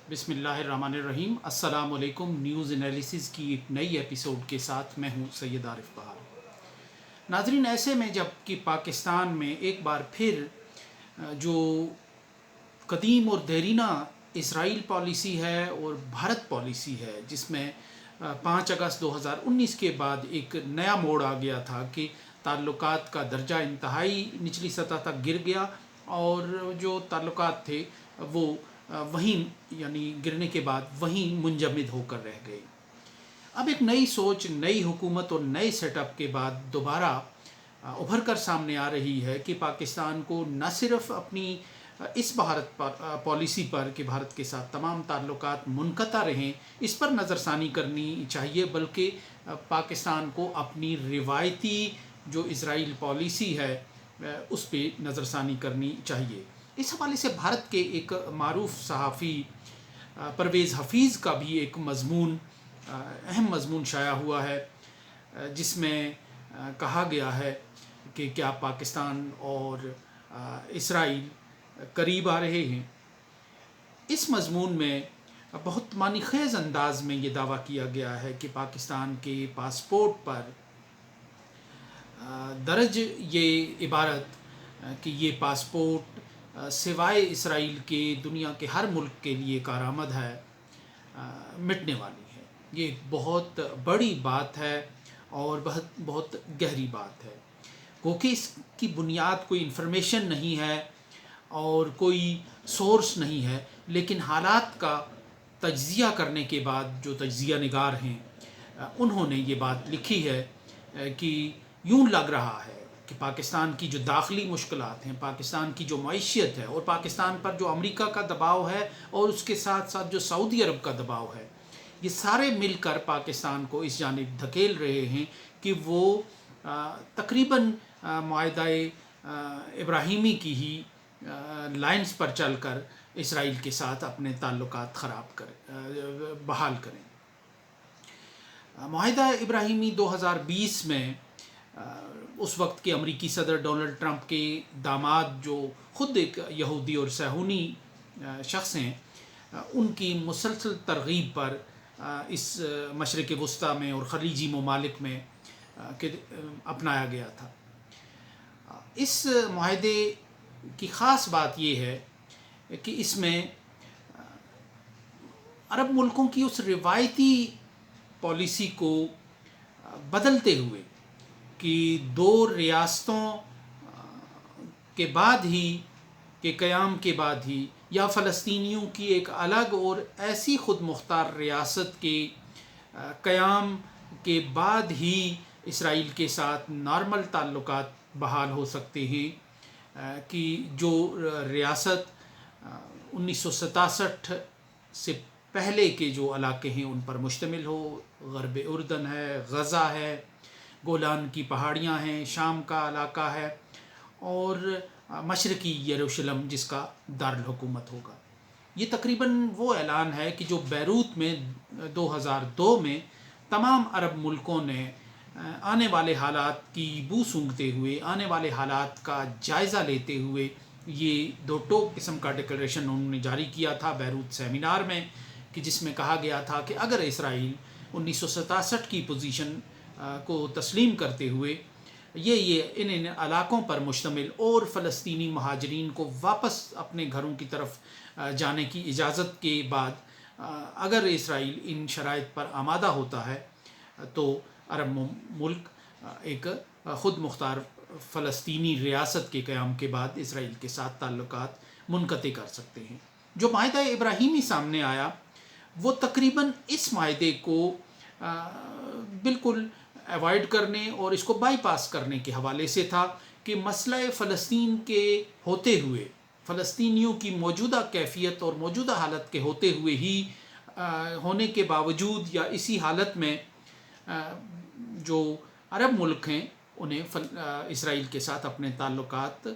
बिस्मिल्लाहिर्रहमानिर्रहीम। अस्सलाम वालेकुम। न्यूज़ एनालिसिस की एक नई एपिसोड के साथ मैं हूं सैयद आरिफ बहार। नाजरीन, ऐसे में जब कि पाकिस्तान में एक बार फिर जो कदीम और देरीना इसराइल पॉलिसी है और भारत पॉलिसी है, जिसमें 5 अगस्त 2019 के बाद एक नया मोड़ आ गया था कि ताल्लुकात का दर्जा इंतहाई निचली सतह तक गिर गया और जो ताल्लुकात थे वो वहीं यानी गिरने के बाद वहीं मुंजमद होकर रह गए। अब एक नई सोच, नई हुकूमत और नए सेटअप के बाद दोबारा उभर कर सामने आ रही है कि पाकिस्तान को न सिर्फ अपनी इस भारत पॉलिसी पर कि भारत के साथ तमाम ताल्लुकात मुनक़ता रहें, इस पर नज़रसानी करनी चाहिए, बल्कि पाकिस्तान को अपनी रिवायती जो इजराइल पॉलिसी है उस पर नज़रसानी करनी चाहिए। इस हवाले से भारत के एक मारूफ सहाफ़ी परवेज़ हफ़ीज़ का भी एक मज़मून, अहम मज़मून शाया हुआ है, जिसमें कहा गया है कि क्या पाकिस्तान और इसराइल करीब आ रहे हैं। इस मज़मून में बहुत मानीखेज़ अंदाज में ये दावा किया गया है कि पाकिस्तान के पासपोर्ट पर दर्ज ये इबारत कि ये पासपोर्ट सिवाय इसराइल के दुनिया के हर मुल्क के लिए कारामद है, मिटने वाली है। ये बहुत बड़ी बात है और बहुत बहुत गहरी बात है, क्योंकि इसकी बुनियाद कोई इन्फॉर्मेशन नहीं है और कोई सोर्स नहीं है, लेकिन हालात का तज्ज़िया करने के बाद जो तज्ज़िया निगार हैं उन्होंने ये बात लिखी है कि यूँ लग रहा है कि पाकिस्तान की जो दाखिली मुश्किलात हैं, पाकिस्तान की जो मईशियत है और पाकिस्तान पर जो अमेरिका का दबाव है और उसके साथ साथ जो सऊदी अरब का दबाव है, ये सारे मिलकर पाकिस्तान को इस जानिब धकेल रहे हैं कि वो तकरीबन मुआहदा इब्राहिमी की ही लाइन्स पर चलकर इसराइल के साथ अपने ताल्लुकात बहाल करें। मुआहदा इब्राहिमी 2020 में उस वक्त के अमरीकी सदर डोनाल्ड ट्रंप के दामाद, जो ख़ुद एक यहूदी और सहूनी शख्स हैं, उनकी मुसलसल तरगीब पर इस मशरिक़ वस्ता में और ख़लीजी ममालिक में अपनाया गया था। इस मुआहदे की ख़ास बात यह है कि इसमें अरब मुल्कों की उस रिवायती पॉलिसी को बदलते हुए कि दो रियासतों के बाद ही के क़याम के बाद ही या फ़लस्तीनियों की एक अलग और ऐसी ख़ुद मुख्तार रियासत के क़याम के बाद ही इसराइल के साथ नॉर्मल ताल्लुकात बहाल हो सकते हैं, कि जो रियासत 1967 से पहले के जो इलाके हैं उन पर मुश्तमिल हो। ग़र्ब उर्दन है, गज़ा है, गोलान की पहाड़ियाँ हैं, शाम का इलाका है और मशरक़ी यरूशलेम जिसका दारुल हुकूमत होगा। ये तकरीबन वो ऐलान है कि जो बैरूत में 2002 में तमाम अरब मुल्कों ने आने वाले हालात की बू सूंघते हुए, आने वाले हालात का जायज़ा लेते हुए ये दो टोक किस्म का डिक्लेरेशन उन्होंने जारी किया था बैरूत सेमिनार में, कि जिसमें कहा गया था कि अगर इसराइल 1967 की पोजीशन को तस्लीम करते हुए ये इन इलाक़ों पर मुश्तमिल और फ़लस्तीनी महाजरीन को वापस अपने घरों की तरफ जाने की इजाज़त के बाद अगर इसराइल इन शराइत पर आमादा होता है तो अरब मुल्क एक ख़ुद मुख्तार फ़लस्तीनी रियासत के क़याम के बाद इसराइल के साथ ताल्लुकात मुनक़ते कर सकते हैं। जो मुआहदा इब्राहिमी सामने आया वो तकरीबन इस मुआहदे को बिल्कुल अवॉइड करने और इसको बाईपास करने के हवाले से था कि मसला फ़लस्तीन के होते हुए, फ़लस्तीनियों की मौजूदा कैफियत और मौजूदा हालत के होते हुए ही होने के बावजूद या इसी हालत में जो अरब मुल्क हैं उन्हें इसराइल के साथ अपने ताल्लुकात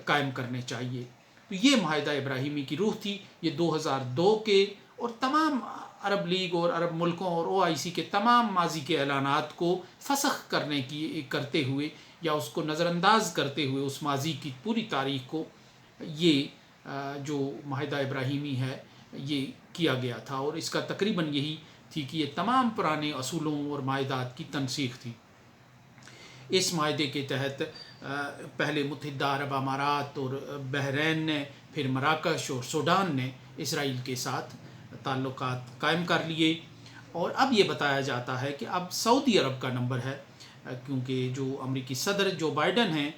कायम करने चाहिए। तो ये मुआहदा इब्राहिमी की रूह थी। ये 2002 के और तमाम अरब लीग और अरब मुल्कों और OIC के तमाम माजी के ऐलानात को फसख करते हुए या उसको नज़रअंदाज करते हुए उस माजी की पूरी तारीख़ को ये जो मुआहदा इब्राहिमी है یہ کیا گیا تھا، اور اس کا تقریباً یہی تھی کہ یہ تمام پرانے اصولوں اور معاہدات کی تنسیخ تھی۔ اس معاہدے کے تحت پہلے متحدہ عرب امارات اور بحرین نے، پھر مراکش اور سوڈان نے اسرائیل کے ساتھ تعلقات قائم کر لیے، اور اب یہ بتایا جاتا ہے کہ اب سعودی عرب کا نمبر ہے، کیونکہ جو امریکی صدر جو بائیڈن ہیں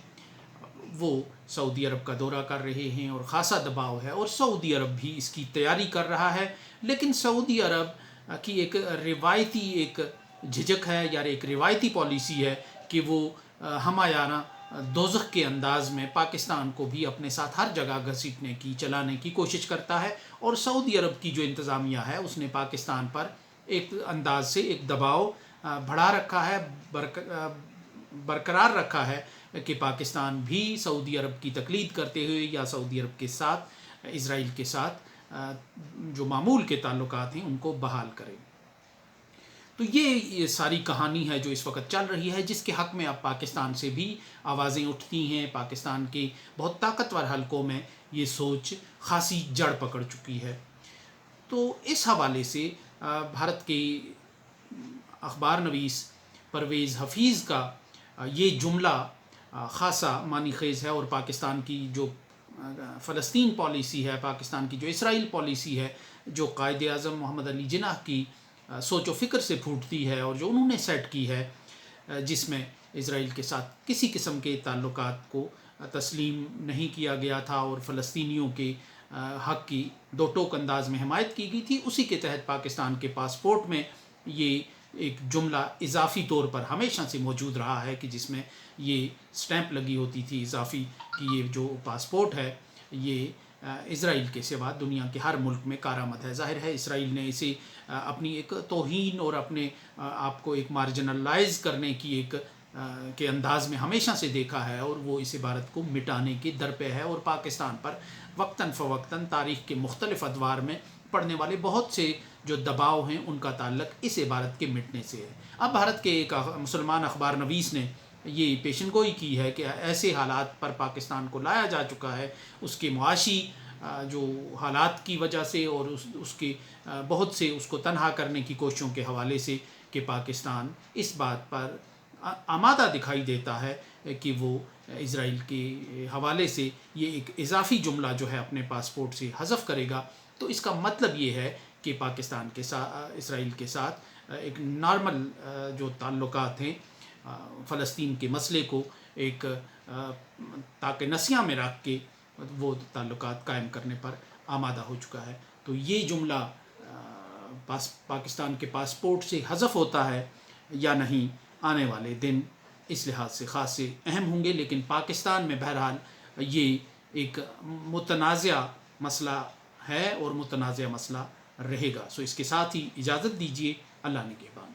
وہ سعودی عرب کا دورہ کر رہے ہیں اور خاصا دباؤ ہے، اور سعودی عرب بھی اس کی تیاری کر رہا ہے۔ لیکن سعودی عرب کی ایک روایتی ایک جھجک ہے یا ایک روایتی پالیسی ہے کہ وہ ہمایانہ دوزخ کے انداز میں پاکستان کو بھی اپنے ساتھ ہر جگہ گھسیٹنے کی، چلانے کی کوشش کرتا ہے، اور سعودی عرب کی جو انتظامیہ ہے اس نے پاکستان پر ایک انداز سے ایک دباؤ بڑھا رکھا ہے، برقرار رکھا ہے کہ پاکستان بھی سعودی عرب کی تقلید کرتے ہوئے یا سعودی عرب کے ساتھ، اسرائیل کے ساتھ جو معمول کے تعلقات ہیں ان کو بحال کرے۔ تو یہ ساری کہانی ہے جو اس وقت چل رہی ہے، جس کے حق میں اب پاکستان سے بھی آوازیں اٹھتی ہیں۔ پاکستان کے بہت طاقتور حلقوں میں یہ سوچ خاصی جڑ پکڑ چکی ہے۔ تو اس حوالے سے بھارت کے اخبار نویس پرویز حفیظ کا یہ جملہ خاصا معنی خیز ہے، اور پاکستان کی جو فلسطین پالیسی ہے، پاکستان کی جو اسرائیل پالیسی ہے، جو قائد اعظم محمد علی جناح کی سوچ و فکر سے پھوٹتی ہے اور جو انہوں نے سیٹ کی ہے، جس میں اسرائیل کے ساتھ کسی قسم کے تعلقات کو تسلیم نہیں کیا گیا تھا اور فلسطینیوں کے حق کی دو ٹوک انداز میں حمایت کی گئی تھی، اسی کے تحت پاکستان کے پاسپورٹ میں یہ ایک جملہ اضافی طور پر ہمیشہ سے موجود رہا ہے، کہ جس میں یہ سٹیمپ لگی ہوتی تھی اضافی کہ یہ جو پاسپورٹ ہے یہ اسرائیل کے سوا دنیا کے ہر ملک میں کارآمد ہے۔ ظاہر ہے اسرائیل نے اسے اپنی ایک توہین اور اپنے آپ کو ایک مارجنلائز کرنے کی ایک کے انداز میں ہمیشہ سے دیکھا ہے، اور وہ اس عبارت کو مٹانے کے درپے ہے، اور پاکستان پر وقتاً فوقتاً تاریخ کے مختلف ادوار میں پڑنے والے بہت سے جو دباؤ ہیں ان کا تعلق اس عبارت کے مٹنے سے ہے۔ اب بھارت کے ایک مسلمان اخبار نویس نے یہ پیشن گوئی کی ہے کہ ایسے حالات پر پاکستان کو لایا جا چکا ہے، اس کے معاشی جو حالات کی وجہ سے اور اس کے بہت سے اس کو تنہا کرنے کی کوششوں کے حوالے سے، کہ پاکستان اس بات پر آمادہ دکھائی دیتا ہے کہ وہ اسرائیل کے حوالے سے یہ ایک اضافی جملہ جو ہے اپنے پاسپورٹ سے حذف کرے گا۔ تو اس کا مطلب یہ ہے کہ پاکستان کے ساتھ، اسرائیل کے ساتھ ایک نارمل جو تعلقات ہیں، فلسطین کے مسئلے کو ایک تاکہ نسیاں میں رکھ کے وہ تعلقات قائم کرنے پر آمادہ ہو چکا ہے۔ تو یہ جملہ پاکستان کے پاسپورٹ سے حذف ہوتا ہے یا نہیں، آنے والے دن اس لحاظ سے خاصے اہم ہوں گے، لیکن پاکستان میں بہرحال یہ ایک متنازع مسئلہ ہے اور متنازع مسئلہ رہے گا۔ سو اس کے ساتھ ہی اجازت دیجیے، اللہ نگہبان۔